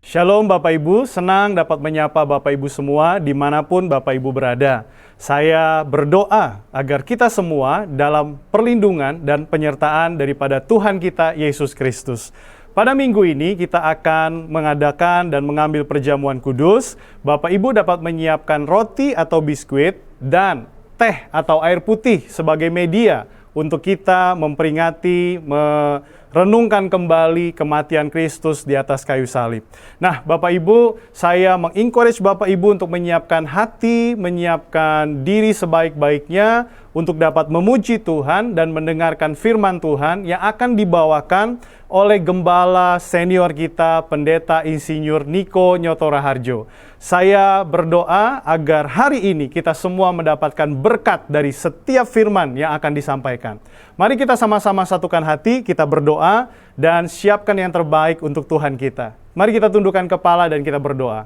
Shalom Bapak Ibu, senang dapat menyapa Bapak Ibu semua dimanapun Bapak Ibu berada. Saya berdoa agar kita semua dalam perlindungan dan penyertaan daripada Tuhan kita Yesus Kristus. Pada minggu ini kita akan mengadakan dan mengambil perjamuan kudus. Bapak Ibu dapat menyiapkan roti atau biskuit dan teh atau air putih sebagai media untuk kita memperingati, merenungkan kembali kematian Kristus di atas kayu salib. Nah, Bapak Ibu, saya mengencourage Bapak Ibu untuk menyiapkan hati, menyiapkan diri sebaik-baiknya untuk dapat memuji Tuhan dan mendengarkan firman Tuhan yang akan dibawakan oleh Gembala senior kita, Pendeta Insinyur Niko Nyoto Raharjo. Saya berdoa agar hari ini kita semua mendapatkan berkat dari setiap firman yang akan disampaikan. Mari kita sama-sama satukan hati, kita berdoa dan siapkan yang terbaik untuk Tuhan kita. Mari kita tundukkan kepala dan kita berdoa.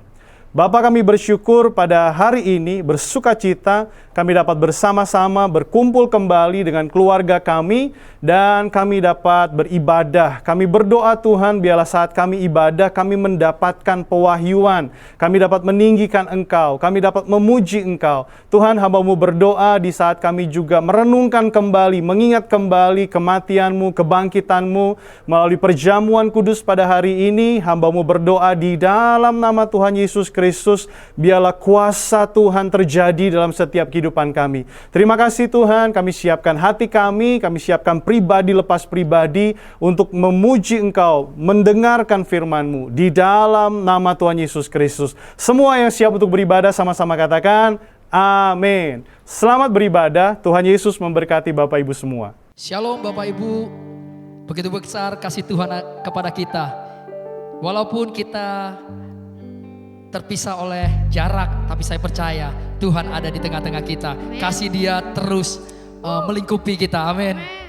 Bapa, kami bersyukur pada hari ini, bersuka cita kami dapat bersama-sama berkumpul kembali dengan keluarga kami dan kami dapat beribadah. Kami berdoa Tuhan, biarlah saat kami ibadah kami mendapatkan pewahyuan, kami dapat meninggikan Engkau, kami dapat memuji Engkau. Tuhan, hamba-Mu berdoa di saat kami juga merenungkan kembali, mengingat kembali kematian-Mu, kebangkitan-Mu melalui perjamuan kudus pada hari ini. Hamba-Mu berdoa di dalam nama Tuhan Yesus Kristus, biarlah kuasa Tuhan terjadi dalam setiap kehidupan kami. Terima kasih Tuhan, kami siapkan hati kami siapkan pribadi lepas pribadi untuk memuji Engkau, mendengarkan firman-Mu di dalam nama Tuhan Yesus Kristus. Semua yang siap untuk beribadah sama-sama katakan, amin. Selamat beribadah, Tuhan Yesus memberkati Bapak Ibu semua. Shalom Bapak Ibu, begitu besar kasih Tuhan kepada kita. Walaupun kita terpisah oleh jarak, tapi saya percaya Tuhan ada di tengah-tengah kita. Kasih Dia terus melingkupi kita. Amin.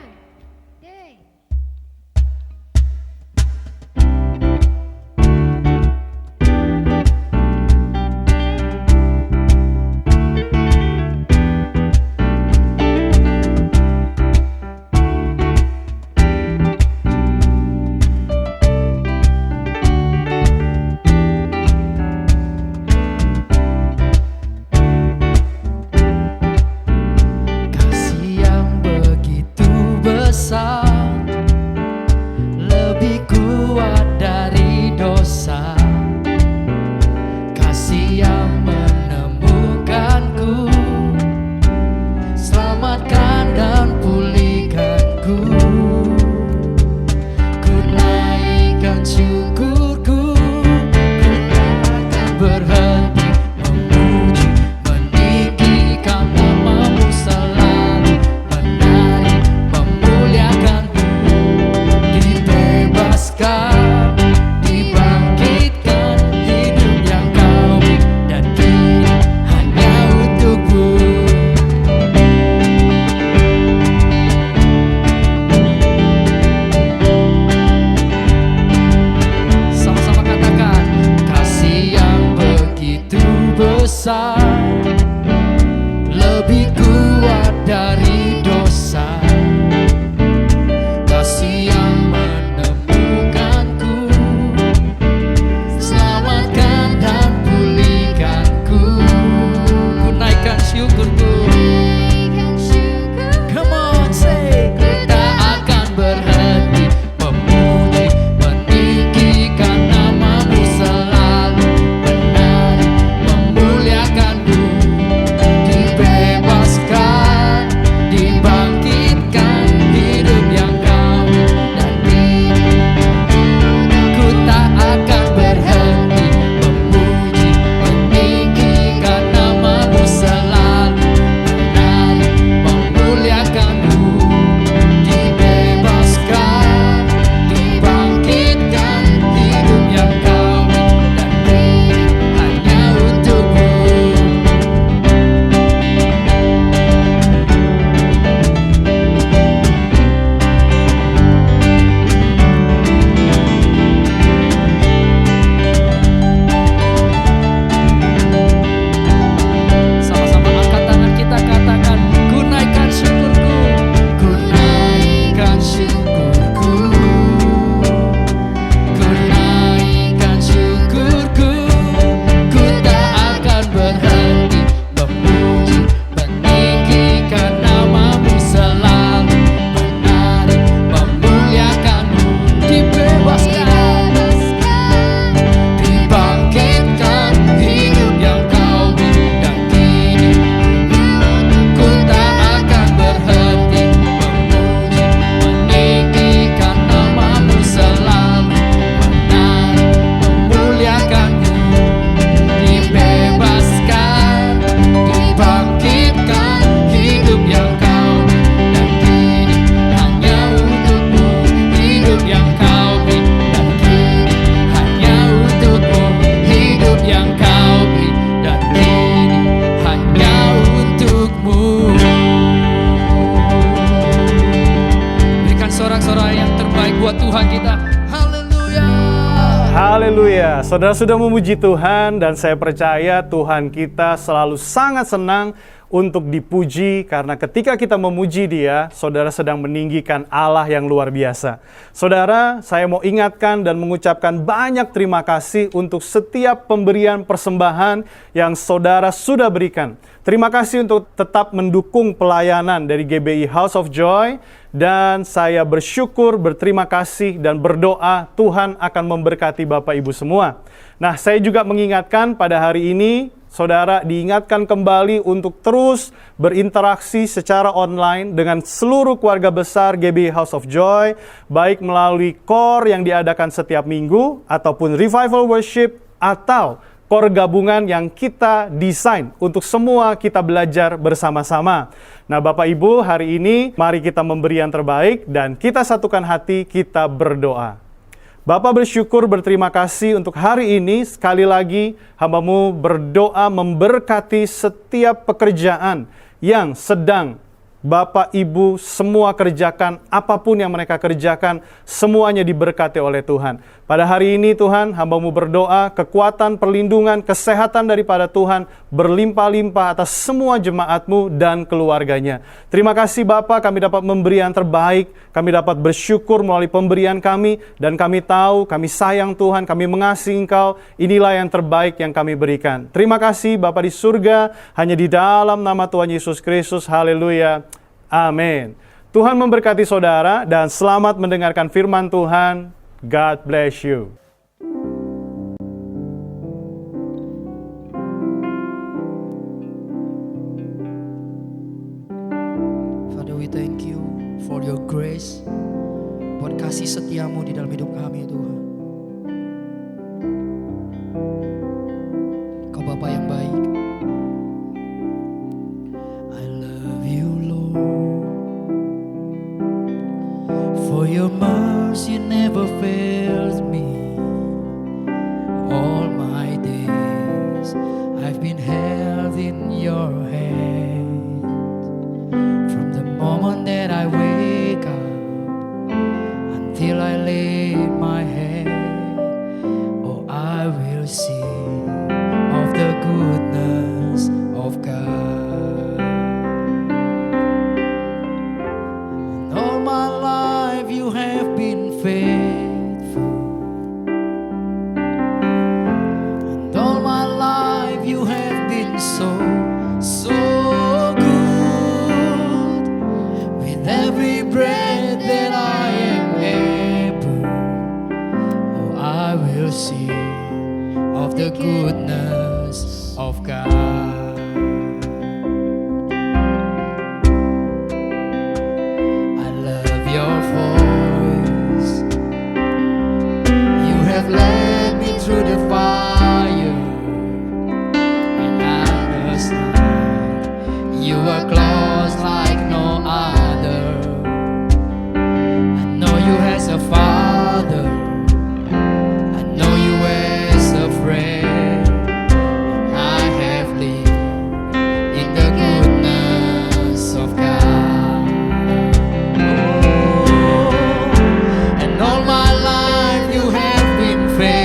Muliakan Haleluya, saudara sudah memuji Tuhan dan saya percaya Tuhan kita selalu sangat senang untuk dipuji karena ketika kita memuji Dia, saudara sedang meninggikan Allah yang luar biasa. Saudara, saya mau ingatkan dan mengucapkan banyak terima kasih untuk setiap pemberian persembahan yang saudara sudah berikan. Terima kasih untuk tetap mendukung pelayanan dari GBI House of Joy. Dan saya bersyukur, berterima kasih, dan berdoa Tuhan akan memberkati Bapak Ibu semua. Nah, saya juga mengingatkan pada hari ini, saudara diingatkan kembali untuk terus berinteraksi secara online dengan seluruh keluarga besar GBI House of Joy, baik melalui core yang diadakan setiap minggu, ataupun revival worship, atau core gabungan yang kita desain untuk semua kita belajar bersama-sama. Nah, Bapak Ibu, hari ini mari kita memberi yang terbaik dan kita satukan hati, kita berdoa. Bapak bersyukur, berterima kasih untuk hari ini. Sekali lagi, hamba-Mu berdoa memberkati setiap pekerjaan yang sedang Bapak, Ibu, semua kerjakan, apapun yang mereka kerjakan, semuanya diberkati oleh Tuhan. Pada hari ini Tuhan, hamba-Mu berdoa, kekuatan, perlindungan, kesehatan daripada Tuhan, berlimpah-limpah atas semua jemaat-Mu dan keluarganya. Terima kasih Bapak, kami dapat memberi yang terbaik, kami dapat bersyukur melalui pemberian kami, dan kami tahu, kami sayang Tuhan, kami mengasihi Engkau, inilah yang terbaik yang kami berikan. Terima kasih Bapak di surga, hanya di dalam nama Tuhan Yesus Kristus, haleluya. Amin. Tuhan memberkati saudara dan selamat mendengarkan firman Tuhan. God bless you. Father, we thank you for your grace, buat kasih setiamu di dalam hidup kami, Tuhan. Kau Bapa yang baik. I love you, Lord, for your mercy never fails me. All my days I've been held in your hand. From the moment that I wake up until I lay my head, oh, I will sing of the goodness of God. And all my life you have been faithful. And all my life you have been so, so good. With every breath that I am able, oh, I will sing of the goodness of God. I love your voice. You have led me through the fire and understand. You are close like no other. I know you as a father. I know you as a friend. I have lived in the goodness of God. Oh, and all my life you have been faithful.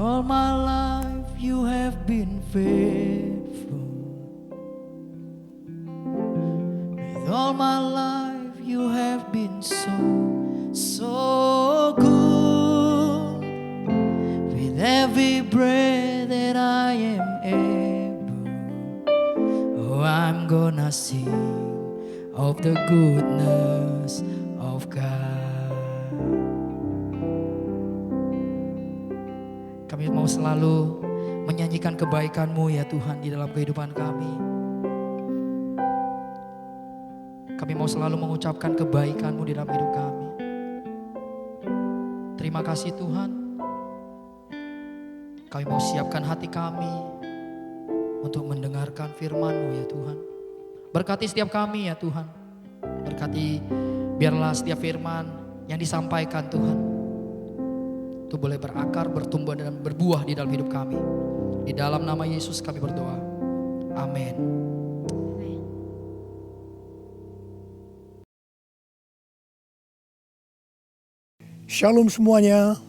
All my life you have been faithful. With all my life you have been so good. With every breath that I am able, oh, I'm gonna sing of the goodness of God. Kami mau selalu menyanyikan kebaikan-Mu ya Tuhan di dalam kehidupan kami. Kami mau selalu mengucapkan kebaikan-Mu di dalam hidup kami. Terima kasih Tuhan. Kami mau siapkan hati kami untuk mendengarkan firman-Mu ya Tuhan. Berkati setiap kami ya Tuhan. Berkati biarlah setiap firman yang disampaikan Tuhan itu boleh berakar, bertumbuh dan berbuah di dalam hidup kami. Di dalam nama Yesus kami berdoa. Amin. Shalom semuanya.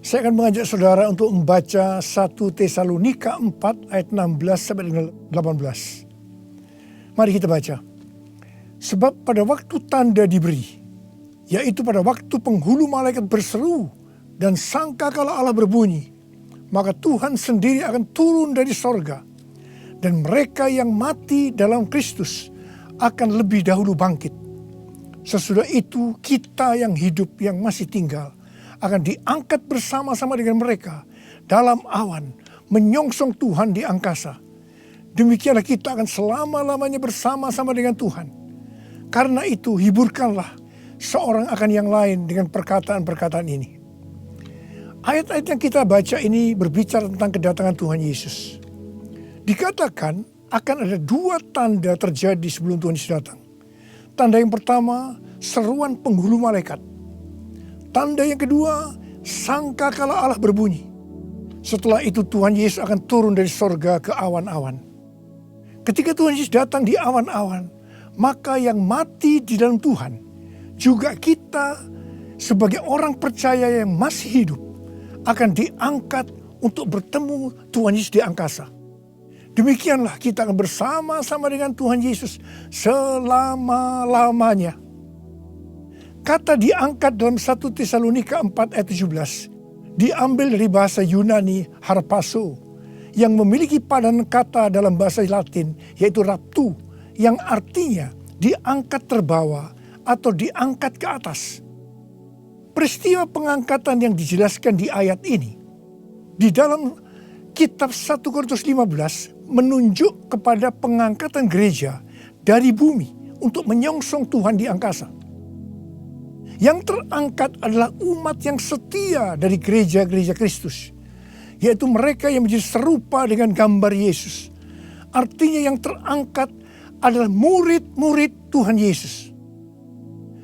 Saya akan mengajak saudara untuk membaca 1 Tesalonika 4 ayat 16 sampai dengan 18. Mari kita baca. Sebab pada waktu tanda diberi, yaitu pada waktu penghulu malaikat berseru dan sangkakala Allah berbunyi, maka Tuhan sendiri akan turun dari sorga, dan mereka yang mati dalam Kristus akan lebih dahulu bangkit. Sesudah itu kita yang hidup yang masih tinggal akan diangkat bersama-sama dengan mereka dalam awan menyongsong Tuhan di angkasa. Demikianlah kita akan selama-lamanya bersama-sama dengan Tuhan. Karena itu hiburkanlah seorang akan yang lain dengan perkataan-perkataan ini. Ayat-ayat yang kita baca ini berbicara tentang kedatangan Tuhan Yesus. Dikatakan akan ada 2 tanda terjadi sebelum Tuhan Yesus datang. Tanda yang pertama, seruan penghulu malaikat. Tanda yang kedua, sangkakala Allah berbunyi. Setelah itu Tuhan Yesus akan turun dari sorga ke awan-awan. Ketika Tuhan Yesus datang di awan-awan, maka yang mati di dalam Tuhan, juga kita sebagai orang percaya yang masih hidup, akan diangkat untuk bertemu Tuhan Yesus di angkasa. Demikianlah kita akan bersama-sama dengan Tuhan Yesus selama-lamanya. Kata diangkat dalam 1 Tesalonika 4 ayat 17 diambil dari bahasa Yunani harpazo yang memiliki padanan kata dalam bahasa Latin yaitu raptu, yang artinya diangkat terbawa atau diangkat ke atas. Peristiwa pengangkatan yang dijelaskan di ayat ini di dalam kitab 1 Korintus 15 menunjuk kepada pengangkatan gereja dari bumi untuk menyongsong Tuhan di angkasa. Yang terangkat adalah umat yang setia dari gereja-gereja Kristus, yaitu mereka yang menjadi serupa dengan gambar Yesus. Artinya yang terangkat adalah murid-murid Tuhan Yesus.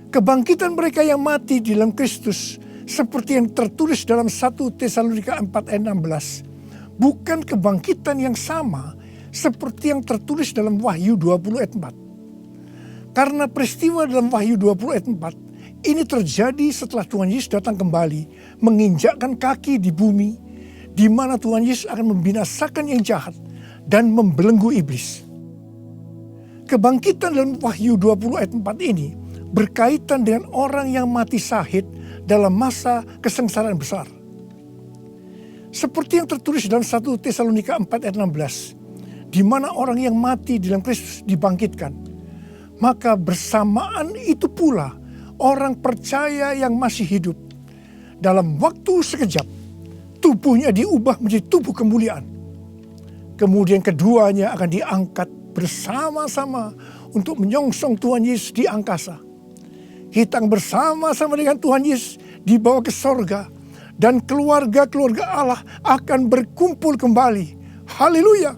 Kebangkitan mereka yang mati di dalam Kristus seperti yang tertulis dalam 1 Tesalonika 4 ayat 16 bukan kebangkitan yang sama seperti yang tertulis dalam Wahyu 20 ayat 4. Karena peristiwa dalam Wahyu 20 ayat 4 ini terjadi setelah Tuhan Yesus datang kembali menginjakkan kaki di bumi, di mana Tuhan Yesus akan membinasakan yang jahat dan membelenggu iblis. Kebangkitan dalam Wahyu 20 ayat 4 ini berkaitan dengan orang yang mati syahid dalam masa kesengsaraan besar. Seperti yang tertulis dalam 1 Tesalonika 4 ayat 16, di mana orang yang mati di dalam Kristus dibangkitkan. Maka bersamaan itu pula orang percaya yang masih hidup dalam waktu sekejap tubuhnya diubah menjadi tubuh kemuliaan. Kemudian keduanya akan diangkat bersama-sama untuk menyongsong Tuhan Yesus di angkasa. Kita bersama-sama dengan Tuhan Yesus dibawa ke sorga, dan keluarga-keluarga Allah akan berkumpul kembali. Haleluya.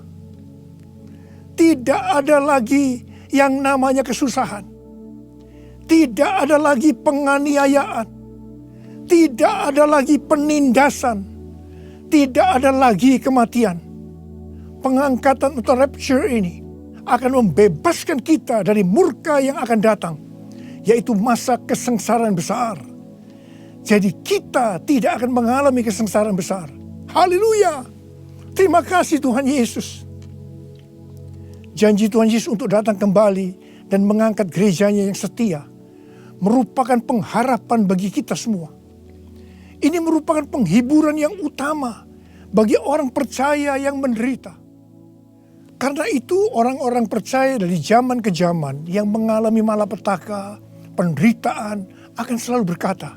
Tidak ada lagi yang namanya kesusahan. Tidak ada lagi penganiayaan. Tidak ada lagi penindasan. Tidak ada lagi kematian. Pengangkatan atau rapture ini akan membebaskan kita dari murka yang akan datang, yaitu masa kesengsaraan besar. Jadi kita tidak akan mengalami kesengsaraan besar. Haleluya. Terima kasih Tuhan Yesus. Janji Tuhan Yesus untuk datang kembali dan mengangkat gerejanya yang setia merupakan pengharapan bagi kita semua. Ini merupakan penghiburan yang utama bagi orang percaya yang menderita. Karena itu orang-orang percaya dari zaman ke zaman yang mengalami malapetaka, penderitaan akan selalu berkata,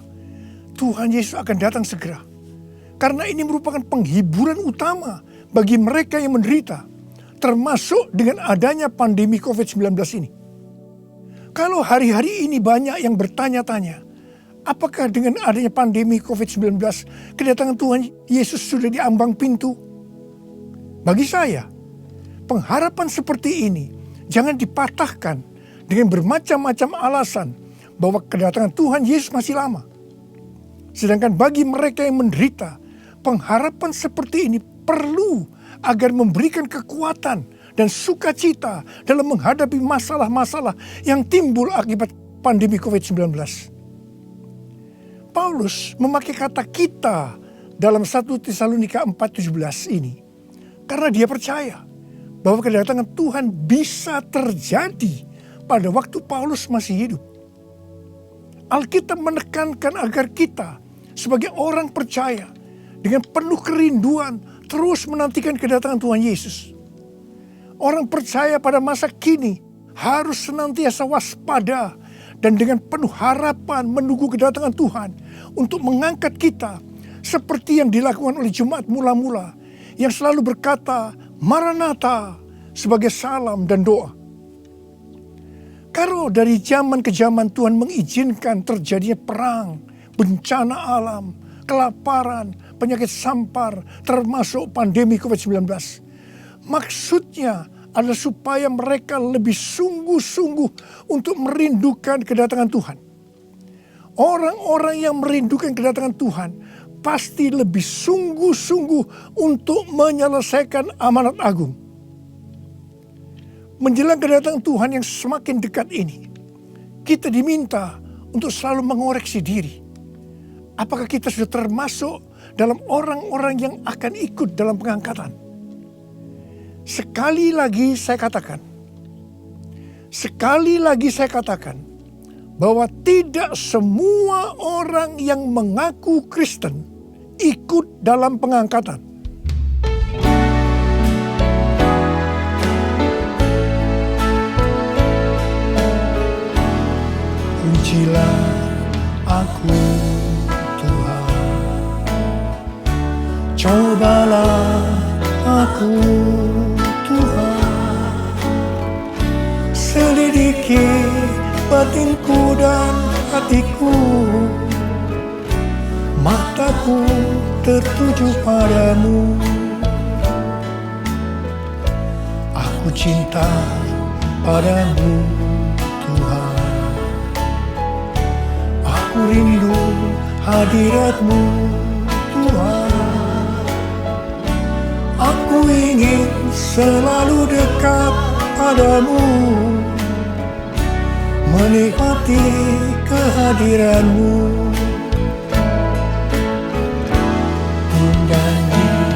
Tuhan Yesus akan datang segera. Karena ini merupakan penghiburan utama bagi mereka yang menderita, termasuk dengan adanya pandemi COVID-19 ini. Kalau hari-hari ini banyak yang bertanya-tanya, apakah dengan adanya pandemi COVID-19 kedatangan Tuhan Yesus sudah di ambang pintu? Bagi saya, pengharapan seperti ini jangan dipatahkan dengan bermacam-macam alasan bahwa kedatangan Tuhan Yesus masih lama. Sedangkan bagi mereka yang menderita, pengharapan seperti ini perlu agar memberikan kekuatan dan sukacita dalam menghadapi masalah-masalah yang timbul akibat pandemi COVID-19. Paulus memakai kata kita dalam 1 Tesalonika 4:17 ini karena dia percaya bahwa kedatangan Tuhan bisa terjadi pada waktu Paulus masih hidup. Alkitab menekankan agar kita sebagai orang percaya dengan penuh kerinduan terus menantikan kedatangan Tuhan Yesus. Orang percaya pada masa kini harus senantiasa waspada dan dengan penuh harapan menunggu kedatangan Tuhan untuk mengangkat kita seperti yang dilakukan oleh jemaat mula-mula yang selalu berkata Maranatha sebagai salam dan doa. Kalau dari zaman ke zaman Tuhan mengizinkan terjadinya perang, bencana alam, kelaparan, penyakit sampar, termasuk pandemi COVID-19. Maksudnya adalah supaya mereka lebih sungguh-sungguh untuk merindukan kedatangan Tuhan. Orang-orang yang merindukan kedatangan Tuhan pasti lebih sungguh-sungguh untuk menyelesaikan amanat agung. Menjelang kedatangan Tuhan yang semakin dekat ini, kita diminta untuk selalu mengoreksi diri. Apakah kita sudah termasuk dalam orang-orang yang akan ikut dalam pengangkatan? Sekali lagi saya katakan, bahwa tidak semua orang yang mengaku Kristen ikut dalam pengangkatan. Pujilah aku Tuhan, cobalah aku Tuhan, selidiki batinku dan hatiku, mataku tertuju padamu. Aku cinta padamu Tuhan, aku rindu hadirat-Mu Tuhan. Aku ingin selalu dekat padamu, menikmati kehadiran-Mu. Menyanyi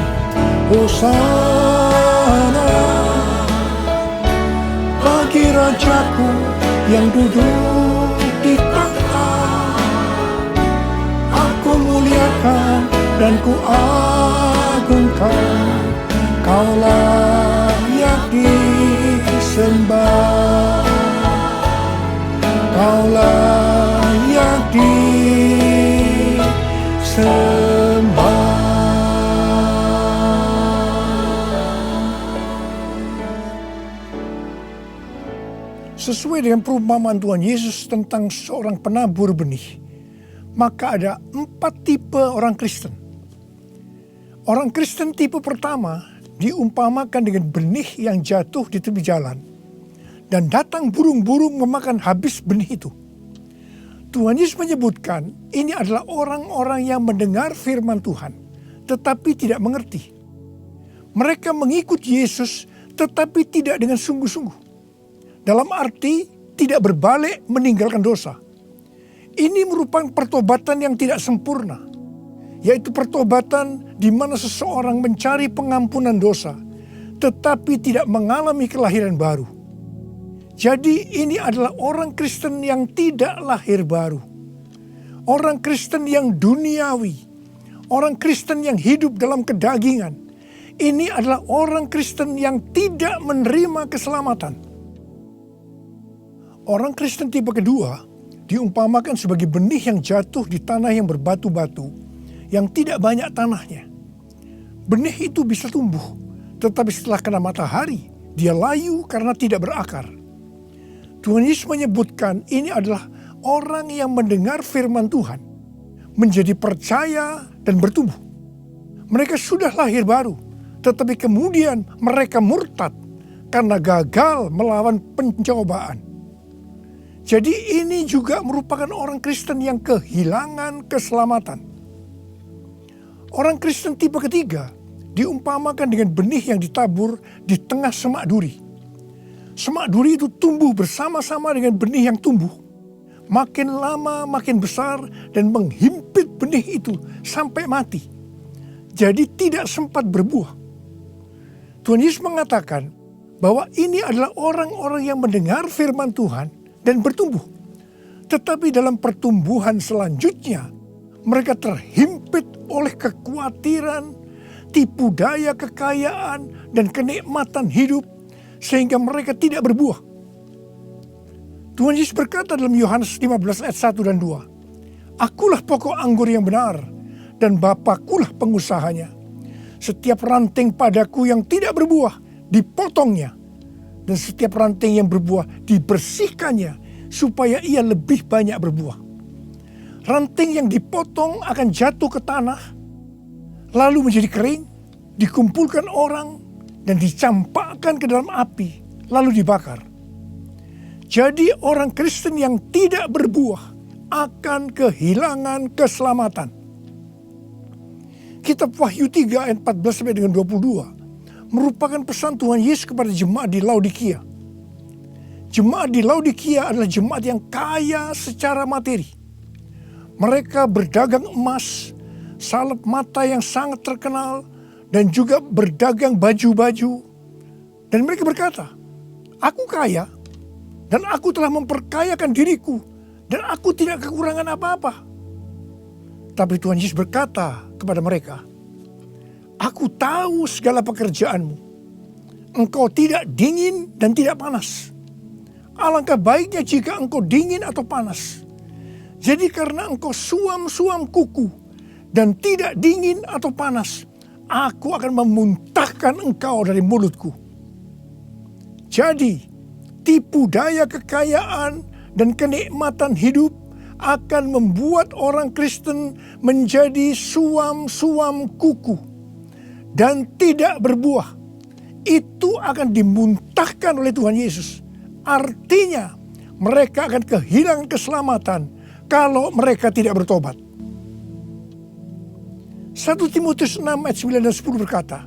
Hosana bagi Rajaku yang duduk di tahta. Aku muliakan dan ku agungkan, Kau layak disembah, Kau layak disembah. Sesuai dengan perumpamaan Tuhan Yesus tentang seorang penabur benih, maka ada 4 tipe orang Kristen. Orang Kristen tipe pertama diumpamakan dengan benih yang jatuh di tepi jalan dan datang burung-burung memakan habis benih itu. Tuhan Yesus menyebutkan ini adalah orang-orang yang mendengar firman Tuhan tetapi tidak mengerti. Mereka mengikut Yesus tetapi tidak dengan sungguh-sungguh. Dalam arti tidak berbalik meninggalkan dosa. Ini merupakan pertobatan yang tidak sempurna. yaitu pertobatan di mana seseorang mencari pengampunan dosa, tetapi tidak mengalami kelahiran baru. Jadi ini adalah orang Kristen yang tidak lahir baru. Orang Kristen yang duniawi. Orang Kristen yang hidup dalam kedagingan. Ini adalah orang Kristen yang tidak menerima keselamatan. Orang Kristen tipe kedua diumpamakan sebagai benih yang jatuh di tanah yang berbatu-batu, yang tidak banyak tanahnya. Benih itu bisa tumbuh, tetapi setelah kena matahari, dia layu karena tidak berakar. Tuhan Yesus menyebutkan ini adalah orang yang mendengar firman Tuhan, menjadi percaya dan bertumbuh. Mereka sudah lahir baru, tetapi kemudian mereka murtad karena gagal melawan pencobaan. Jadi ini juga merupakan orang Kristen yang kehilangan keselamatan. Orang Kristen tipe ketiga diumpamakan dengan benih yang ditabur di tengah semak duri. Semak duri itu tumbuh bersama-sama dengan benih yang tumbuh. Makin lama makin besar dan menghimpit benih itu sampai mati. Jadi tidak sempat berbuah. Tuhan Yesus mengatakan bahwa ini adalah orang-orang yang mendengar firman Tuhan dan bertumbuh. Tetapi dalam pertumbuhan selanjutnya, mereka terhimpit oleh kekhawatiran, tipu daya kekayaan, dan kenikmatan hidup, sehingga mereka tidak berbuah. Tuhan Yesus berkata dalam Yohanes 15 ayat 1 dan 2, "Akulah pokok anggur yang benar, dan Bapakulah pengusahanya. Setiap ranting padaku yang tidak berbuah, dipotongnya. Dan setiap ranting yang berbuah dibersihkannya supaya ia lebih banyak berbuah." Ranting yang dipotong akan jatuh ke tanah, lalu menjadi kering, dikumpulkan orang, dan dicampakkan ke dalam api, lalu dibakar. Jadi orang Kristen yang tidak berbuah akan kehilangan keselamatan. Kitab Wahyu 3 ayat 14 sampai dengan 22 merupakan pesan Tuhan Yesus kepada jemaat di Laodikia. Jemaat di Laodikia adalah jemaat yang kaya secara materi. Mereka berdagang emas, salep mata yang sangat terkenal, dan juga berdagang baju-baju. Dan mereka berkata, "Aku kaya, dan aku telah memperkayakan diriku, dan aku tidak kekurangan apa-apa." Tapi Tuhan Yesus berkata kepada mereka, "Aku tahu segala pekerjaanmu. Engkau tidak dingin dan tidak panas. Alangkah baiknya jika engkau dingin atau panas. Jadi karena engkau suam-suam kuku dan tidak dingin atau panas, aku akan memuntahkan engkau dari mulutku." Jadi, tipu daya kekayaan dan kenikmatan hidup akan membuat orang Kristen menjadi suam-suam kuku dan tidak berbuah. Itu akan dimuntahkan oleh Tuhan Yesus. Artinya mereka akan kehilangan keselamatan kalau mereka tidak bertobat. 1 Timotius 6 ayat 9 dan 10 berkata,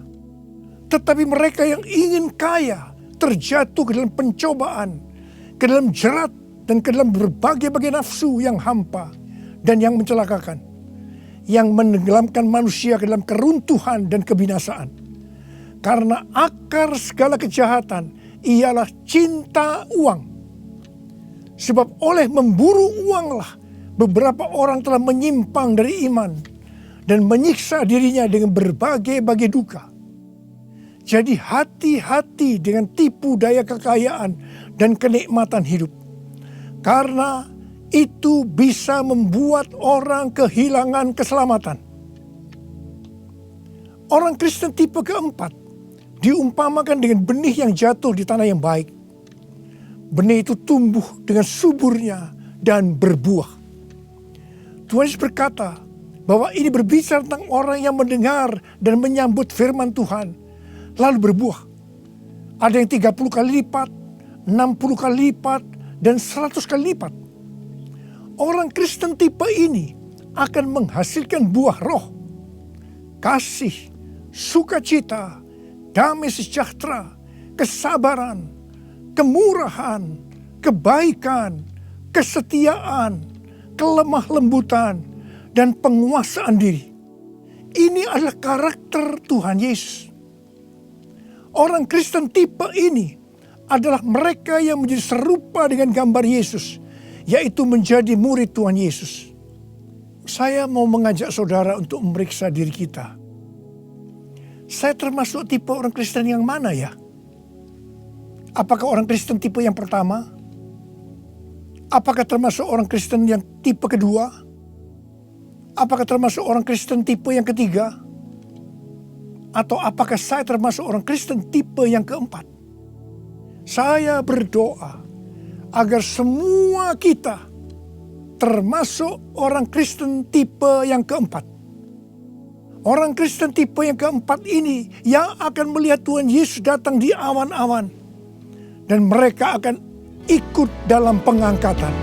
"Tetapi mereka yang ingin kaya terjatuh ke dalam pencobaan, ke dalam jerat, dan ke dalam berbagai-bagai nafsu yang hampa dan yang mencelakakan, yang menenggelamkan manusia ke dalam keruntuhan dan kebinasaan. Karena akar segala kejahatan ialah cinta uang. Sebab oleh memburu uanglah beberapa orang telah menyimpang dari iman dan menyiksa dirinya dengan berbagai-bagai duka. Jadi hati-hati dengan tipu daya kekayaan dan kenikmatan hidup. Karena itu bisa membuat orang kehilangan keselamatan." Orang Kristen tipe keempat diumpamakan dengan benih yang jatuh di tanah yang baik. Benih itu tumbuh dengan suburnya dan berbuah. Tuhan Yesus berkata bahwa ini berbicara tentang orang yang mendengar dan menyambut firman Tuhan, lalu berbuah. Ada yang 30 kali lipat, 60 kali lipat, dan 100 kali lipat. Orang Kristen tipe ini akan menghasilkan buah roh, kasih, sukacita, damai sejahtera, kesabaran, kemurahan, kebaikan, kesetiaan, kelemah lembutan, dan penguasaan diri. ini adalah karakter Tuhan Yesus. Orang Kristen tipe ini adalah mereka yang menjadi serupa dengan gambar Yesus, yaitu menjadi murid Tuhan Yesus. Saya mau mengajak saudara untuk memeriksa diri kita. Saya termasuk tipe orang Kristen yang mana ya? Apakah orang Kristen tipe yang pertama? Apakah termasuk orang Kristen yang tipe kedua? Apakah termasuk orang Kristen tipe yang ketiga? Atau apakah saya termasuk orang Kristen tipe yang keempat? Saya berdoa agar semua kita termasuk orang Kristen tipe yang keempat. Orang Kristen tipe yang keempat ini yang akan melihat Tuhan Yesus datang di awan-awan. Dan mereka akan ikut dalam pengangkatan.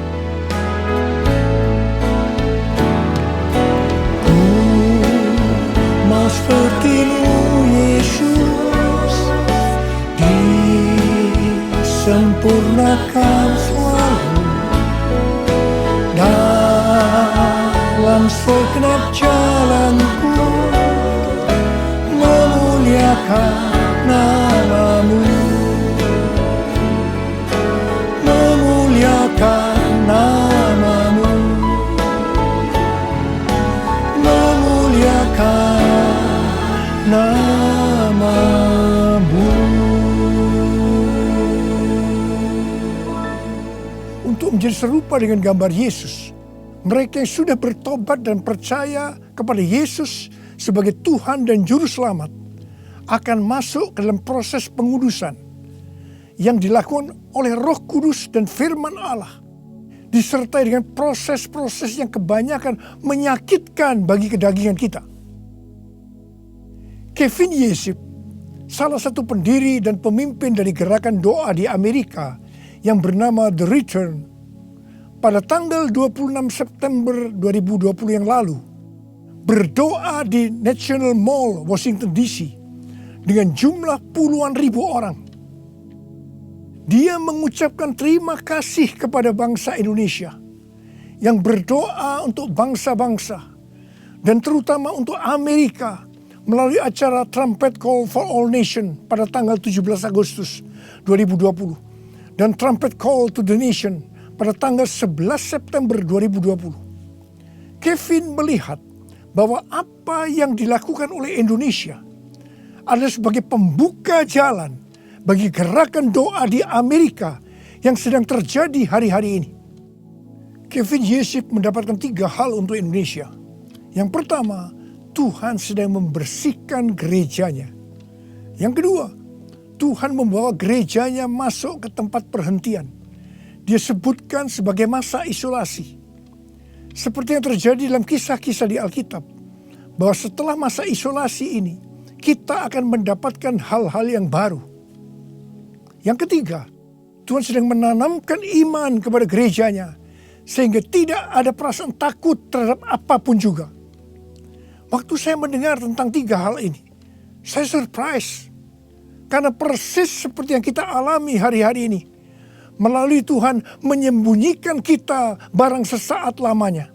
Mas seperti-Mu Yesus, disempurnakan selalu dalam segenap jalanku, memuliakan nama-Mu, memuliakan nama-Mu, memuliakan nama-Mu. Untuk menjadi serupa dengan gambar Yesus, mereka yang sudah bertobat dan percaya kepada Yesus sebagai Tuhan dan Juru Selamat akan masuk ke dalam proses pengudusan yang dilakukan oleh Roh Kudus dan firman Allah, disertai dengan proses-proses yang kebanyakan menyakitkan bagi kedagingan kita. Kevin Yesip, salah satu pendiri dan pemimpin dari gerakan doa di Amerika yang bernama The Return, pada tanggal 26 September 2020 yang lalu, berdoa di National Mall, Washington DC, dengan jumlah puluhan ribu orang. Dia mengucapkan terima kasih kepada bangsa Indonesia yang berdoa untuk bangsa-bangsa dan terutama untuk Amerika melalui acara Trumpet Call for All Nation pada tanggal 17 Agustus 2020 dan Trumpet Call to the Nation pada tanggal 11 September 2020. Kevin melihat bahwa apa yang dilakukan oleh Indonesia adalah sebagai pembuka jalan bagi gerakan doa di Amerika yang sedang terjadi hari-hari ini. Kevin Yesip mendapatkan 3 hal untuk Indonesia. Yang pertama, Tuhan sedang membersihkan gerejanya. Yang kedua, Tuhan membawa gerejanya masuk ke tempat perhentian. Dia sebutkan sebagai masa isolasi. Seperti yang terjadi dalam kisah-kisah di Alkitab, bahwa setelah masa isolasi ini, kita akan mendapatkan hal-hal yang baru. Yang ketiga, Tuhan sedang menanamkan iman kepada gerejanya, sehingga tidak ada perasaan takut terhadap apapun juga. Waktu saya mendengar tentang 3 hal ini, saya surprise. Karena persis seperti yang kita alami hari-hari ini. Melalui Tuhan menyembunyikan kita barang sesaat lamanya.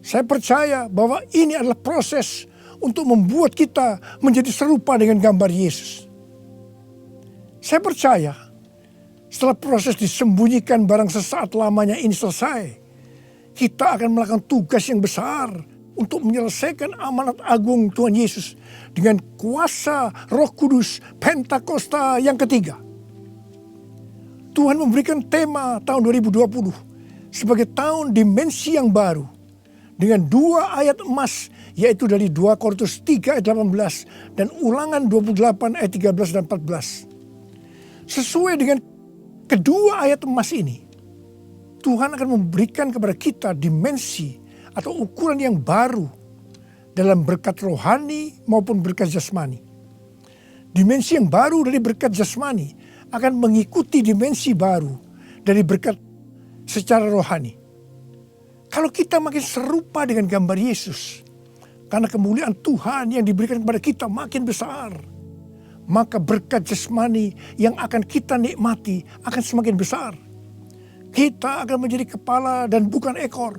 Saya percaya bahwa ini adalah proses untuk membuat kita menjadi serupa dengan gambar Yesus. Saya percaya setelah proses disembunyikan barang sesaat lamanya ini selesai, kita akan melakukan tugas yang besar untuk menyelesaikan amanat agung Tuhan Yesus dengan kuasa Roh Kudus Pentakosta yang ketiga. Tuhan memberikan tema tahun 2020 sebagai tahun dimensi yang baru dengan 2 ayat emas, yaitu dari 2 Korintus 3 ayat 18 dan Ulangan 28 ayat 13 dan 14. Sesuai dengan kedua ayat emas ini, Tuhan akan memberikan kepada kita dimensi atau ukuran yang baru dalam berkat rohani maupun berkat jasmani. Dimensi yang baru dari berkat jasmani akan mengikuti dimensi baru dari berkat secara rohani. Kalau kita makin serupa dengan gambar Yesus, karena kemuliaan Tuhan yang diberikan kepada kita makin besar, maka berkat jasmani yang akan kita nikmati akan semakin besar. Kita akan menjadi kepala dan bukan ekor.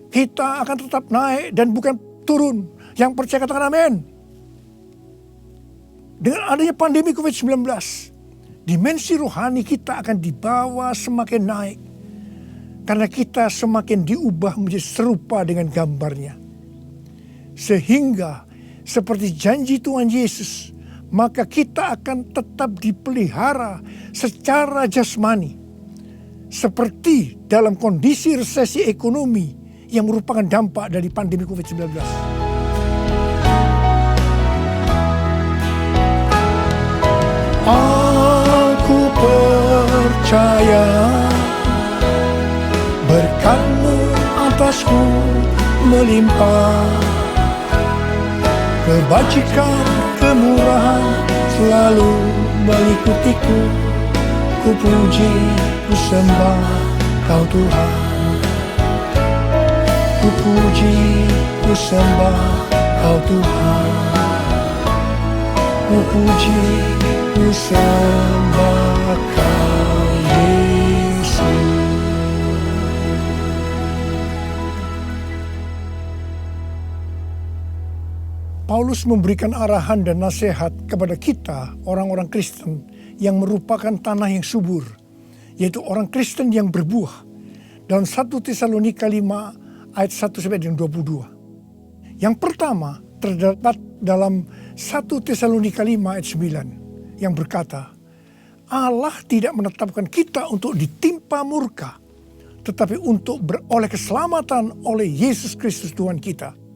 Kita akan tetap naik dan bukan turun, Yang percaya katakan amin. Dengan adanya pandemi COVID-19, dimensi rohani kita akan dibawa semakin naik. Karena kita semakin diubah menjadi serupa dengan gambarnya. Sehingga seperti janji Tuhan Yesus, maka kita akan tetap dipelihara secara jasmani. Seperti dalam kondisi resesi ekonomi yang merupakan dampak dari pandemi COVID-19. Aku percaya berkat-Mu atasku melimpah, kebajikan, kemurahan selalu mengikutiku. Ku puji, ku sembah Kau Tuhan. Ku puji, ku sembah Kau Tuhan. Ku puji, ku sembah Kau Yesus. Paulus memberikan arahan dan nasihat kepada kita, orang-orang Kristen yang merupakan tanah yang subur, yaitu orang Kristen yang berbuah. Dalam 1 Tesalonika 5 ayat 1-22. Yang pertama terdapat dalam 1 Tesalonika 5 ayat 9 yang berkata, Allah tidak menetapkan kita untuk ditimpa murka, tetapi untuk beroleh keselamatan oleh Yesus Kristus Tuhan kita.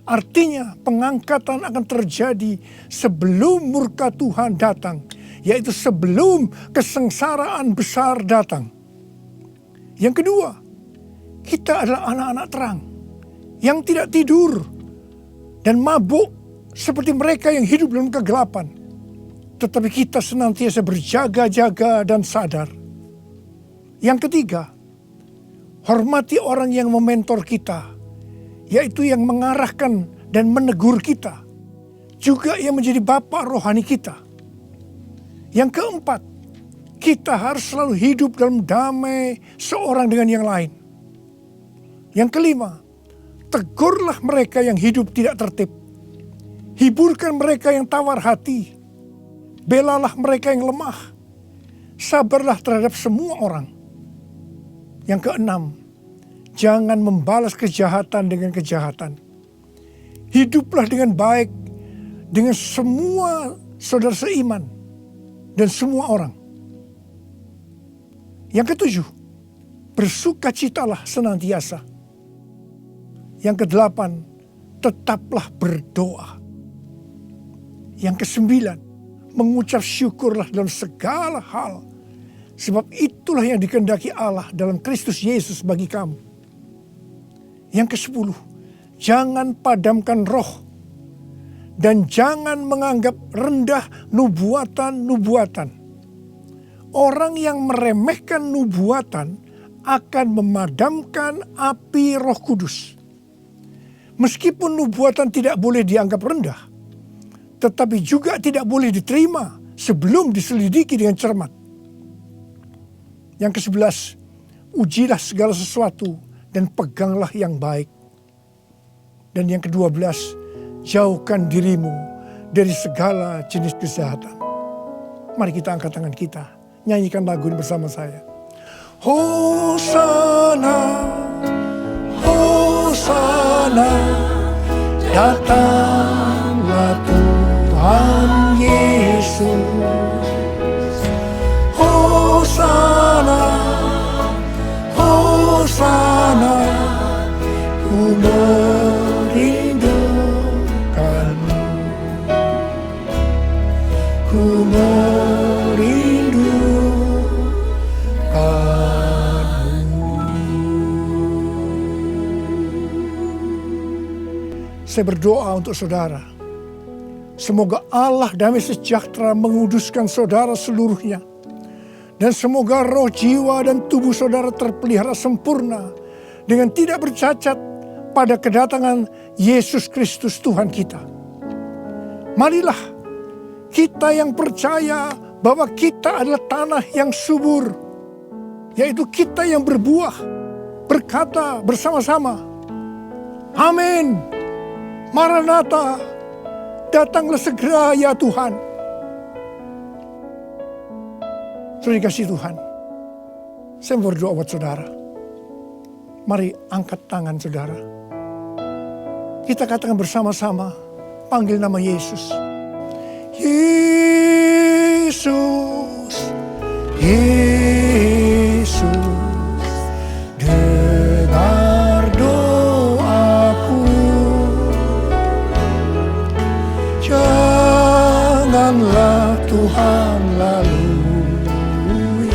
Artinya pengangkatan akan terjadi sebelum murka Tuhan datang, yaitu sebelum kesengsaraan besar datang. Yang kedua, kita adalah anak-anak terang yang tidak tidur dan mabuk seperti mereka yang hidup dalam kegelapan. Tetapi kita senantiasa berjaga-jaga dan sadar. Yang ketiga, hormati orang yang mementor kita, yaitu yang mengarahkan dan menegur kita, juga yang menjadi bapa rohani kita. Yang keempat, kita harus selalu hidup dalam damai seorang dengan yang lain. Yang kelima, tegurlah mereka yang hidup tidak tertib. Hiburkan mereka yang tawar hati. Belalah mereka yang lemah. Sabarlah terhadap semua orang. Yang keenam, jangan membalas kejahatan dengan kejahatan. Hiduplah dengan baik dengan semua saudara seiman dan semua orang. Yang ketujuh, bersukacitalah senantiasa. Yang kedelapan, tetaplah berdoa. Yang kesembilan, mengucap syukurlah dalam segala hal, sebab itulah yang dikehendaki Allah dalam Kristus Yesus bagi kamu. Yang kesepuluh, jangan padamkan roh dan jangan menganggap rendah nubuatan-nubuatan. Orang yang meremehkan nubuatan akan memadamkan api Roh Kudus. Meskipun nubuatan tidak boleh dianggap rendah, tetapi juga tidak boleh diterima sebelum diselidiki dengan cermat. Yang ke-11, ujilah segala sesuatu dan peganglah yang baik. Dan yang ke-12, jauhkan dirimu dari segala jenis kejahatan. Mari kita angkat tangan kita, nyanyikan lagu ini bersama saya. Hosana, Hosana, datanglah Tuhan Yesus. Hosana, Hosana, ku merindukanmu, ku merindukanmu. Saya berdoa untuk saudara. Semoga Allah damai sejahtera menguduskan saudara seluruhnya. Dan semoga roh, jiwa, dan tubuh saudara terpelihara sempurna dengan tidak bercacat pada kedatangan Yesus Kristus Tuhan kita. Marilah kita yang percaya bahwa kita adalah tanah yang subur, yaitu kita yang berbuah, berkata bersama-sama, amin. Maranatha, datanglah segera ya Tuhan. Saudara dikasih Tuhan, saya berdoa buat saudara. Mari angkat tangan saudara. Kita katakan bersama-sama, panggil nama Yesus. Yesus, Yesus, dengar doaku. Janganlah Tuhan lalui,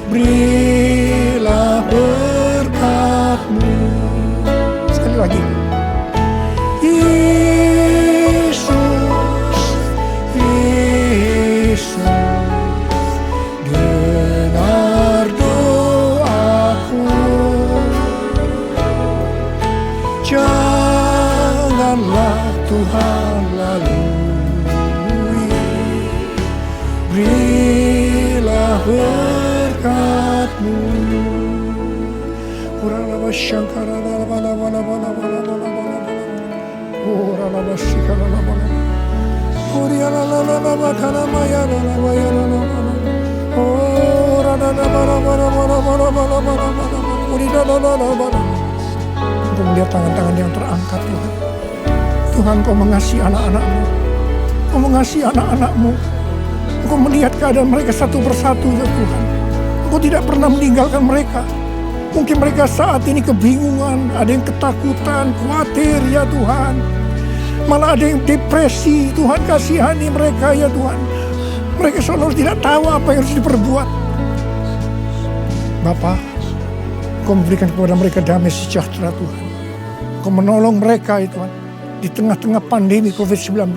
berilah berkat-Mu. Sekali lagi. Yesus, Yesus, dengar doaku. Janganlah Tuhan lalui, berilah berkat-Mu. Uralaba shankara bala bala bala bala bala bala. Uralaba shikara bala. Uriala la la la bakana maya la la maya la la la. Urala la bala bala bala bala bala bala bala. Urila la la la bala. Untuk melihat tangan-tangan yang terangkat Tuhan. Tuhan, Kau mengasihi anak-anak-Mu. Kau mengasihi anak-anak-Mu. Engkau melihat keadaan mereka satu persatu ya Tuhan. Engkau tidak pernah meninggalkan mereka. Mungkin mereka saat ini kebingungan, ada yang ketakutan, khawatir ya Tuhan. Malah ada yang depresi, Tuhan kasihani mereka ya Tuhan. Mereka seolah tidak tahu apa yang harus diperbuat. Bapa, Engkau memberikan kepada mereka damai sejahtera Tuhan. Engkau menolong mereka ya Tuhan. Di tengah-tengah pandemi COVID-19.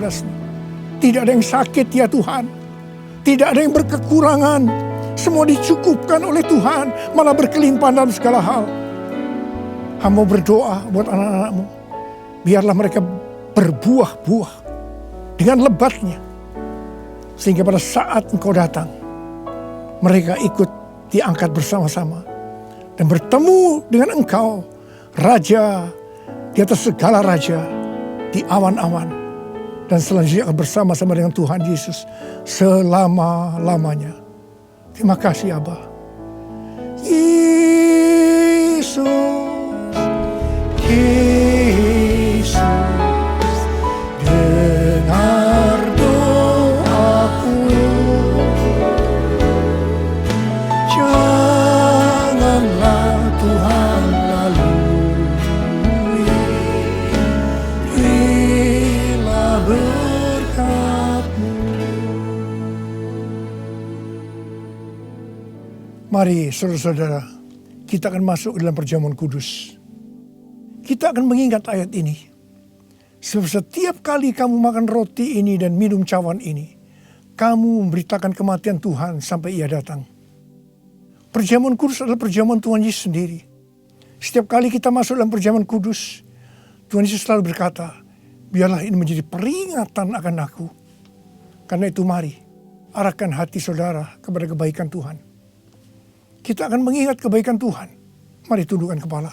Tidak ada yang sakit ya Tuhan. Tidak ada yang berkekurangan. Semua dicukupkan oleh Tuhan. Malah berkelimpahan dalam segala hal. Hamba berdoa buat anak-anak-Mu. Biarlah mereka berbuah-buah dengan lebatnya. Sehingga pada saat Engkau datang, mereka ikut diangkat bersama-sama. Dan bertemu dengan Engkau, Raja di atas segala raja, di awan-awan. Dan selanjutnya akan bersama-sama dengan Tuhan Yesus selama-lamanya. Terima kasih Abba. Yesus, Yesus, dengar doaku. Janganlah Tuhan lalui, berilah berkat-Mu. Mari saudara-saudara, kita akan masuk dalam perjamuan kudus. Kita akan mengingat ayat ini. Sebab setiap kali kamu makan roti ini dan minum cawan ini, kamu memberitakan kematian Tuhan sampai Ia datang. Perjamuan kudus adalah perjamuan Tuhan Yesus sendiri. Setiap kali kita masuk dalam perjamuan kudus, Tuhan Yesus selalu berkata, biarlah ini menjadi peringatan akan aku. Karena itu mari, arahkan hati saudara kepada kebaikan Tuhan. Kita akan mengingat kebaikan Tuhan. Mari tundukkan kepala.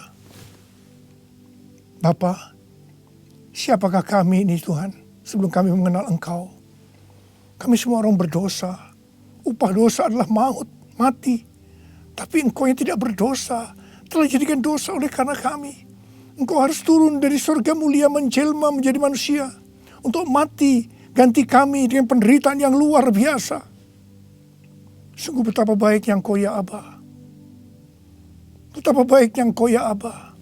Bapa, siapakah kami ini Tuhan sebelum kami mengenal Engkau? Kami semua orang berdosa. Upah dosa adalah maut, mati. Tapi Engkau yang tidak berdosa telah jadikan dosa oleh karena kami. Engkau harus turun dari surga mulia menjelma menjadi manusia untuk mati ganti kami dengan penderitaan yang luar biasa. Sungguh betapa baiknya Engkau ya Aba. Betapa baiknya Engkau ya Aba.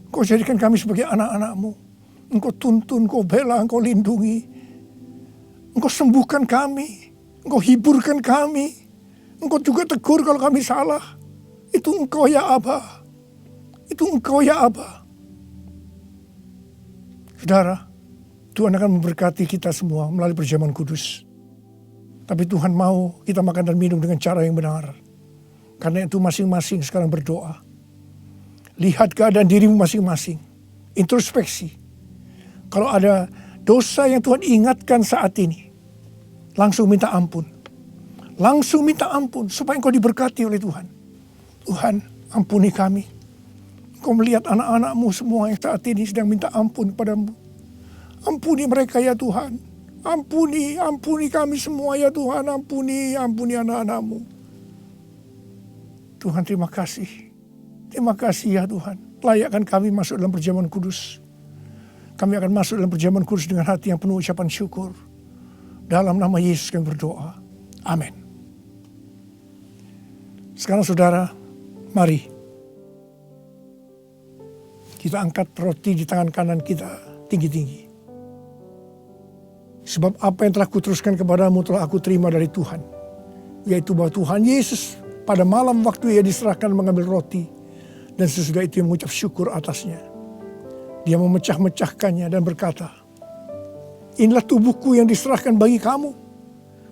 Engkau jadikan kami sebagai anak-anak-Mu. Engkau tuntun, Engkau bela, Engkau lindungi. Engkau sembuhkan kami. Engkau hiburkan kami. Engkau juga tegur kalau kami salah. Itu Engkau ya Aba. Itu Engkau ya Aba. Saudara, Tuhan akan memberkati kita semua melalui perjamuan kudus. Tapi Tuhan mau kita makan dan minum dengan cara yang benar. Karena itu masing-masing sekarang berdoa. Lihat keadaan dirimu masing-masing. Introspeksi. Kalau ada dosa yang Tuhan ingatkan saat ini, langsung minta ampun. Langsung minta ampun supaya engkau diberkati oleh Tuhan. Tuhan, ampuni kami. Kau melihat anak-anak-Mu semua yang saat ini sedang minta ampun kepadamu. Ampuni mereka ya Tuhan. Ampuni kami semua ya Tuhan. Ampuni anak-anak-Mu. Tuhan, terima kasih. Terima kasih ya Tuhan. Layakkan kami masuk dalam perjamuan kudus. Kami akan masuk dalam perjamuan kudus dengan hati yang penuh ucapan syukur. Dalam nama Yesus kami berdoa. Amin. Sekarang saudara, mari kita angkat roti di tangan kanan kita tinggi-tinggi. Sebab apa yang telah kuteruskan kepadamu telah aku terima dari Tuhan. Yaitu bahwa Tuhan Yesus pada malam waktu ia diserahkan mengambil roti. Dan sesudah itu ia mengucap syukur atasnya. Dia memecah-mecahkannya dan berkata, inilah tubuhku yang diserahkan bagi kamu.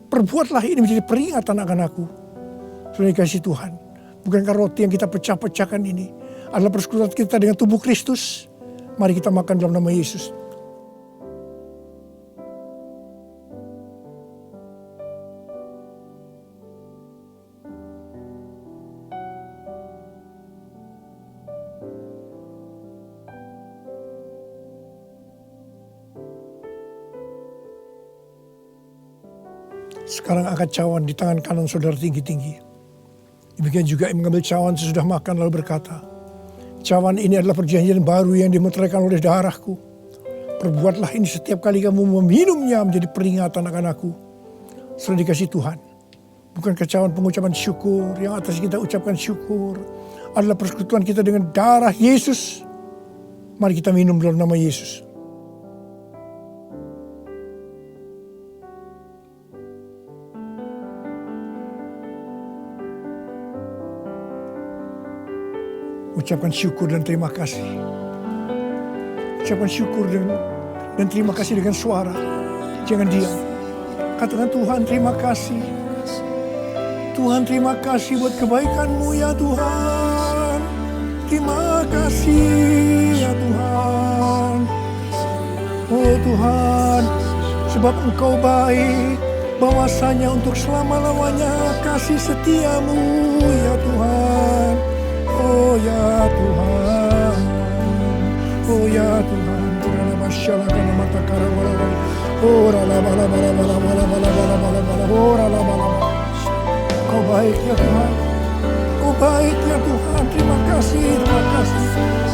Perbuatlah ini menjadi peringatan akan aku. Sudah dikasih Tuhan. Bukankah roti yang kita pecah-pecahkan ini adalah persekutuan kita dengan tubuh Kristus? Mari kita makan dalam nama Yesus. Sekarang angkat cawan di tangan kanan saudara tinggi-tinggi. Demikian juga yang mengambil cawan sesudah makan lalu berkata, cawan ini adalah perjanjian baru yang dimeteraikan oleh darahku. Perbuatlah ini setiap kali kamu meminumnya menjadi peringatan akan aku. Sudah dikasih Tuhan. Bukankah cawan pengucapan syukur yang atas kita ucapkan syukur adalah persekutuan kita dengan darah Yesus. Mari kita minum dalam nama Yesus. Ucapkan syukur dan terima kasih. Ucapkan syukur dan terima kasih dengan suara. Jangan diam. Katakan, Tuhan terima kasih. Tuhan terima kasih buat kebaikan-Mu ya Tuhan. Terima kasih ya Tuhan. Oh Tuhan, sebab Engkau baik. Bahwasanya untuk selama-lamanya kasih setia-Mu ya Tuhan. Oh ya Tuhan, oh ya Tuhan, Ora masyaallah kana mata karawala, ora la bala bala bala bala bala bala bala bala, ora la bala. Kau baik ya Tuhan, Kau baik ya Tuhan, terima kasih.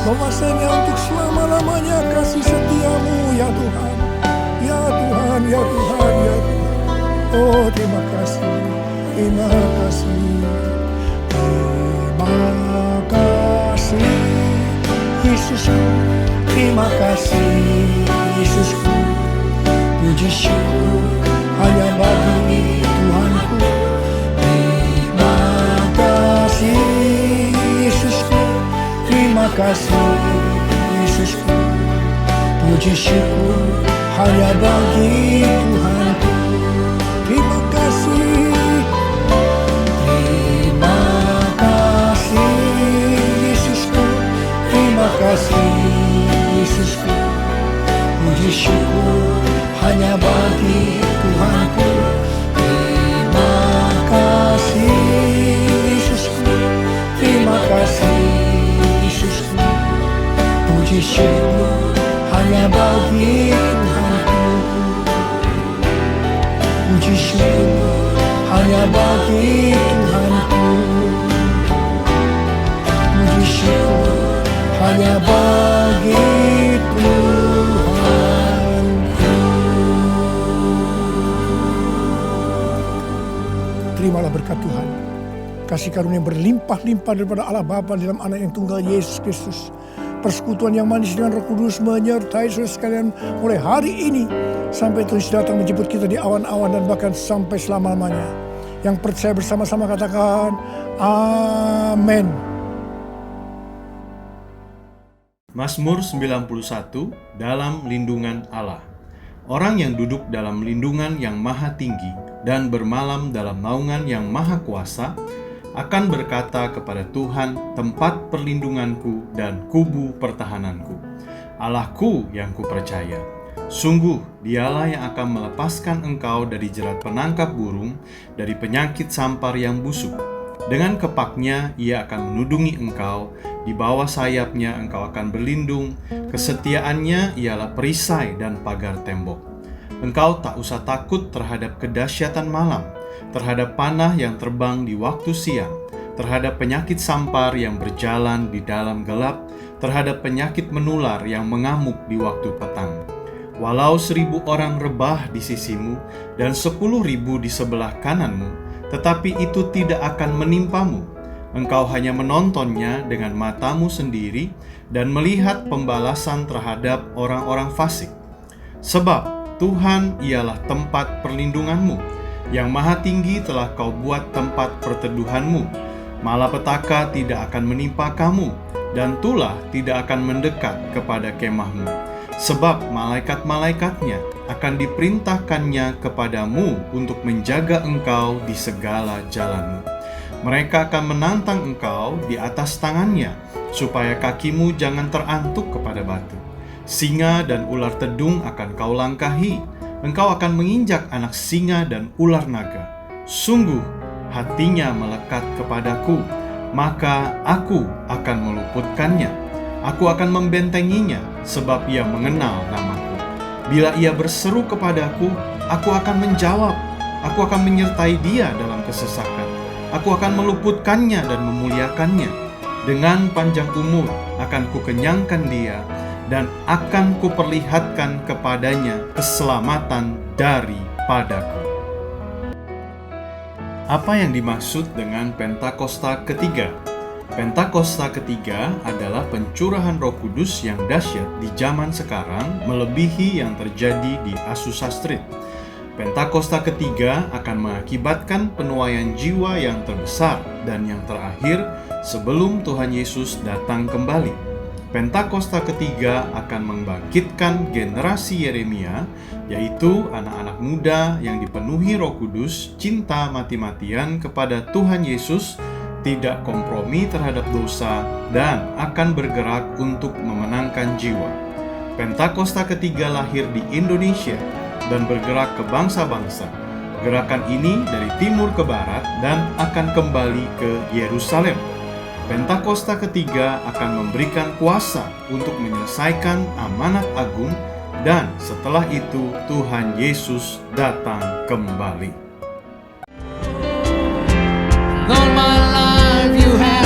Bahwasanya untuk selama-lamanya kasih setia-Mu ya Tuhan, ya Tuhan, ya Tuhan, ya Tuhan. Oh terima kasih, terima kasih. Terima kasih Yesusku, terima kasih Yesusku. Puji syukur hanya bagi Tuhanku. Terima kasih Yesusku, terima kasih Yesusku. Puji syukur hanya bagi Tuhanku. Terima kasih. Terima kasih Yesusku, puji syukur hanya bagi Tuhanku. Terima kasih Yesusku, terima kasih Yesusku, puji syukur hanya bagi Tuhanku. Puji syukur hanya bagi Tuhanku. Puji syukur hanya bagi Tuhanku. Terimalah berkat Tuhan. Kasih karunia yang berlimpah-limpah daripada Allah Bapa dalam Anak yang tunggal Yesus Kristus. Persekutuan yang manis dengan Roh Kudus menyertai saudara sekalian mulai hari ini sampai Tuhan datang menjemput kita di awan-awan dan bahkan sampai selama-lamanya. Yang percaya bersama-sama katakan amin. Mazmur 91 dalam lindungan Allah. Orang yang duduk dalam lindungan yang maha tinggi dan bermalam dalam naungan yang maha kuasa akan berkata kepada Tuhan, tempat perlindunganku dan kubu pertahananku, Allahku yang kupercaya. Sungguh dialah yang akan melepaskan engkau dari jerat penangkap burung, dari penyakit sampar yang busuk. Dengan kepaknya ia akan menudungi engkau, Di bawah sayapnya engkau akan berlindung, kesetiaannya ialah perisai dan pagar tembok. Engkau tak usah takut terhadap kedahsyatan malam, terhadap panah yang terbang di waktu siang, terhadap penyakit sampar yang berjalan di dalam gelap, terhadap penyakit menular yang mengamuk di waktu petang. Walau 1.000 orang rebah di sisimu dan 10.000 di sebelah kananmu, tetapi itu tidak akan menimpamu. Engkau hanya menontonnya dengan matamu sendiri dan melihat pembalasan terhadap orang-orang fasik. Sebab Tuhan ialah tempat perlindunganmu, yang maha tinggi telah kau buat tempat perteduhanmu. Malapetaka tidak akan menimpa kamu, dan tulah tidak akan mendekat kepada kemahmu. Sebab malaikat-malaikatnya akan diperintahkannya kepadamu untuk menjaga engkau di segala jalanmu. Mereka akan menantang engkau di atas tangannya, supaya kakimu jangan terantuk kepada batu. Singa dan ular tedung akan kau langkahi. Engkau akan menginjak anak singa dan ular naga. Sungguh, hatinya melekat kepadaku, maka aku akan meluputkannya. Aku akan membentenginya, sebab ia mengenal namaku. Bila ia berseru kepadaku, aku akan menjawab. Aku akan menyertai dia dalam kesesakan. Aku akan meluputkannya dan memuliakannya. Dengan panjang umur akan kukenyangkan dia, dan akan kuperlihatkan kepadanya keselamatan daripadaku. Apa yang dimaksud dengan Pentakosta ketiga? Pentakosta ketiga adalah pencurahan Roh Kudus yang dahsyat di zaman sekarang, melebihi yang terjadi di Azusa Street. Pentakosta ketiga akan mengakibatkan penuaian jiwa yang terbesar dan yang terakhir sebelum Tuhan Yesus datang kembali. Pentakosta ketiga akan membangkitkan generasi Yeremia, yaitu anak-anak muda yang dipenuhi Roh Kudus, cinta mati-matian kepada Tuhan Yesus, tidak kompromi terhadap dosa, dan akan bergerak untuk memenangkan jiwa. Pentakosta ketiga lahir di Indonesia dan bergerak ke bangsa-bangsa. Gerakan ini dari timur ke barat dan akan kembali ke Yerusalem. Pentakosta ketiga akan memberikan kuasa untuk menyelesaikan amanat agung, dan setelah itu Tuhan Yesus datang kembali. All my life you have